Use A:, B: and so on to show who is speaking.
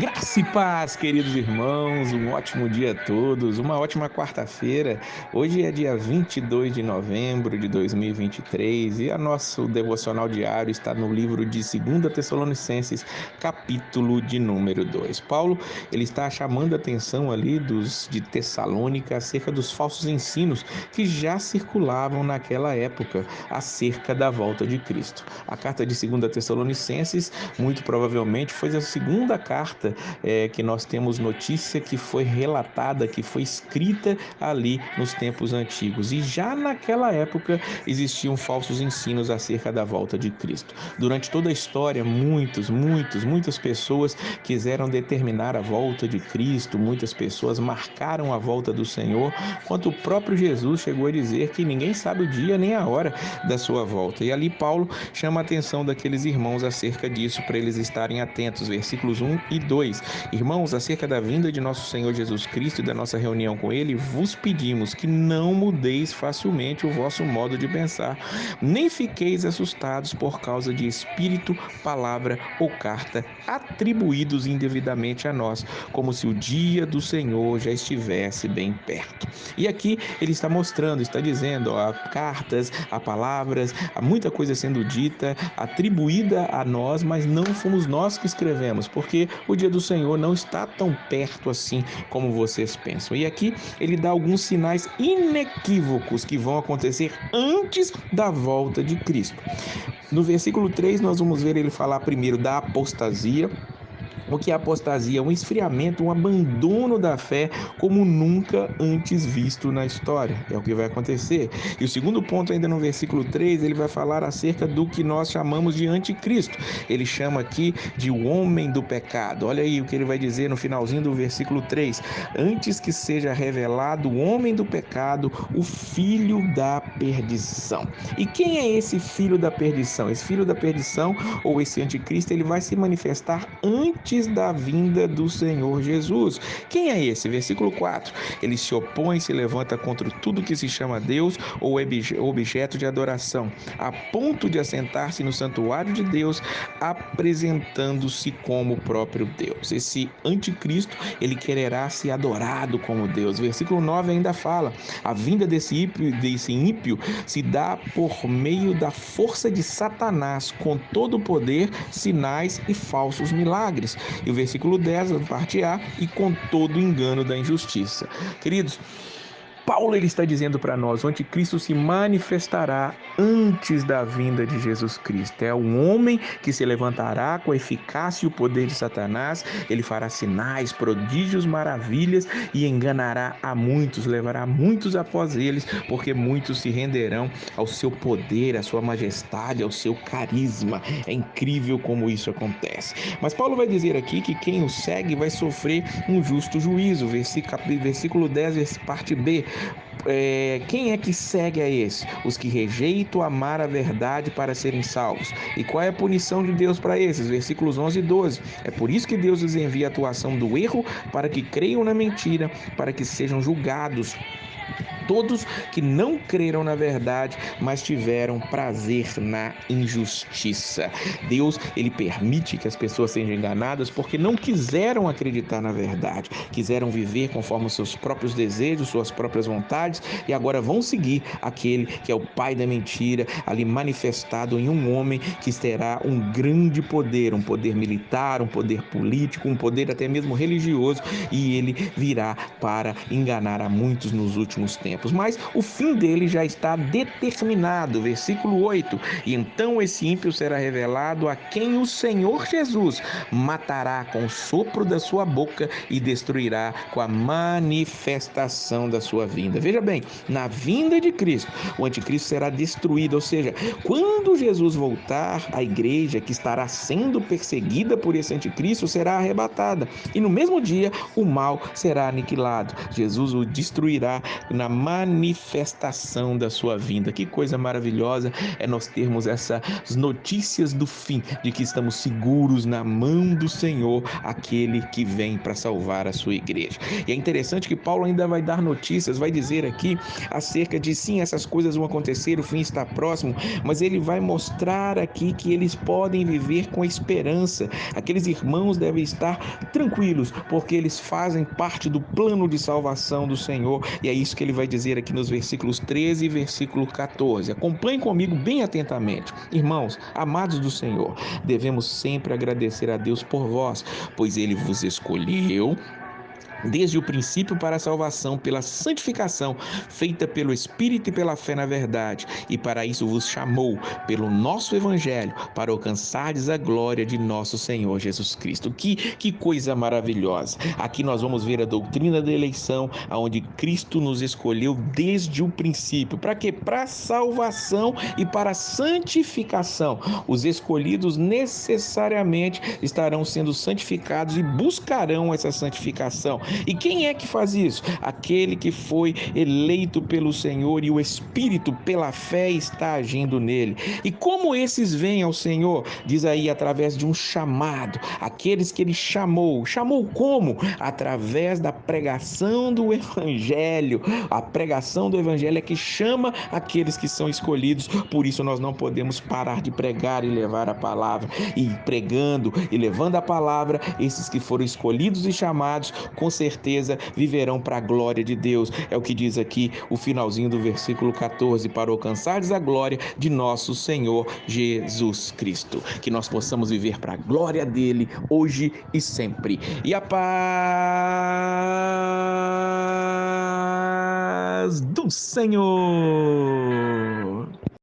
A: Graça e paz, queridos irmãos, um ótimo dia a todos, uma ótima quarta-feira. Hoje é dia 22 de novembro de 2023 e a nosso devocional diário está no livro de 2 Tessalonicenses, capítulo de número 2. Paulo, ele está chamando a atenção ali de Tessalônica acerca dos falsos ensinos que já circulavam naquela época acerca da volta de Cristo. A carta de 2 Tessalonicenses, muito provavelmente, foi a segunda carta que nós temos notícia que foi relatada, que foi escrita ali nos tempos antigos. E já naquela época existiam falsos ensinos acerca da volta de Cristo. Durante toda a história, muitas pessoas quiseram determinar a volta de Cristo, muitas pessoas marcaram a volta do Senhor, quanto o próprio Jesus chegou a dizer que ninguém sabe o dia nem a hora da sua volta. E ali Paulo chama a atenção daqueles irmãos acerca disso, para eles estarem atentos. Versículos 1 e 2. Irmãos, acerca da vinda de nosso Senhor Jesus Cristo e da nossa reunião com Ele, vos pedimos que não mudeis facilmente o vosso modo de pensar, nem fiqueis assustados por causa de espírito, palavra ou carta atribuídos indevidamente a nós, como se o dia do Senhor já estivesse bem perto. E aqui ele está mostrando, está dizendo, há cartas, há palavras, há muita coisa sendo dita, atribuída a nós, mas não fomos nós que escrevemos, porque o dia do Senhor não está tão perto assim como vocês pensam. E aqui ele dá alguns sinais inequívocos que vão acontecer antes da volta de Cristo. No versículo 3 nós vamos ver ele falar primeiro da apostasia. O que é apostasia? Um esfriamento, um abandono da fé como nunca antes visto na história. É o que vai acontecer. E o segundo ponto, ainda no versículo 3, ele vai falar acerca do que nós chamamos de anticristo. Ele chama aqui de o homem do pecado. Olha aí o que ele vai dizer no finalzinho do versículo 3. Antes que seja revelado o homem do pecado, o filho da perdição. E quem é esse filho da perdição? Esse filho da perdição, ou esse anticristo, ele vai se manifestar antes da vinda do Senhor Jesus. Quem é esse? Versículo 4. Ele se opõe, se levanta contra tudo que se chama Deus ou objeto de adoração, a ponto de assentar-se no santuário de Deus, apresentando-se como o próprio Deus. Esse anticristo, ele quererá ser adorado como Deus. Versículo 9 ainda fala: a vinda desse ímpio se dá por meio da força de Satanás, com todo o poder, sinais e falsos milagres. E o versículo 10, parte A, e com todo o engano da injustiça. Queridos, Paulo ele está dizendo para nós, o anticristo se manifestará antes da vinda de Jesus Cristo. É um homem que se levantará com a eficácia e o poder de Satanás, ele fará sinais, prodígios, maravilhas e enganará a muitos, levará muitos após eles, porque muitos se renderão ao seu poder, à sua majestade, ao seu carisma. É incrível como isso acontece. Mas Paulo vai dizer aqui que quem o segue vai sofrer um justo juízo. Versículo 10, parte B. Quem é que segue a esse? Os que rejeitam amar a verdade para serem salvos. E qual é a punição de Deus para esses? Versículos 11 e 12. É por isso que Deus lhes envia a atuação do erro, para que creiam na mentira, para que sejam julgados todos que não creram na verdade, mas tiveram prazer na injustiça. Deus, ele permite que as pessoas sejam enganadas porque não quiseram acreditar na verdade, quiseram viver conforme os seus próprios desejos, suas próprias vontades, e agora vão seguir aquele que é o pai da mentira, ali manifestado em um homem que terá um grande poder, um poder militar, um poder político, um poder até mesmo religioso, e ele virá para enganar a muitos nos últimos tempos. Mas o fim dele já está determinado. Versículo 8. E então esse ímpio será revelado, a quem o Senhor Jesus matará com o sopro da sua boca e destruirá com a manifestação da sua vinda. Veja bem, na vinda de Cristo, o anticristo será destruído, ou seja, quando Jesus voltar, a igreja que estará sendo perseguida por esse anticristo será arrebatada, e no mesmo dia o mal será aniquilado. Jesus o destruirá na manifestação da sua vinda. Que coisa maravilhosa é nós termos essas notícias do fim, de que estamos seguros na mão do Senhor, aquele que vem para salvar a sua igreja. E é interessante que Paulo ainda vai dar notícias, vai dizer aqui acerca de sim, essas coisas vão acontecer, o fim está próximo, mas ele vai mostrar aqui que eles podem viver com esperança. Aqueles irmãos devem estar tranquilos, porque eles fazem parte do plano de salvação do Senhor, e é isso que ele vai dizer aqui nos versículos 13 e versículo 14. Acompanhe comigo bem atentamente. Irmãos, amados do Senhor, devemos sempre agradecer a Deus por vós, pois ele vos escolheu desde o princípio para a salvação, pela santificação feita pelo Espírito e pela fé na verdade, e para isso vos chamou pelo nosso Evangelho, para alcançardes a glória de nosso Senhor Jesus Cristo. Que coisa maravilhosa! Aqui nós vamos ver a doutrina da eleição, onde Cristo nos escolheu desde o princípio. Para quê? Para a salvação e para a santificação. Os escolhidos necessariamente estarão sendo santificados e buscarão essa santificação. E quem é que faz isso? Aquele que foi eleito pelo Senhor, e o Espírito, pela fé, está agindo nele. E como esses vêm ao Senhor? Diz aí, através de um chamado. Aqueles que ele chamou. Chamou como? Através da pregação do Evangelho. A pregação do Evangelho é que chama aqueles que são escolhidos. Por isso nós não podemos parar de pregar e levar a palavra. E pregando e levando a palavra, esses que foram escolhidos e chamados, com certeza viverão para a glória de Deus. É o que diz aqui o finalzinho do versículo 14, para alcançares a glória de nosso Senhor Jesus Cristo. Que nós possamos viver para a glória dele, hoje e sempre. E a paz do Senhor!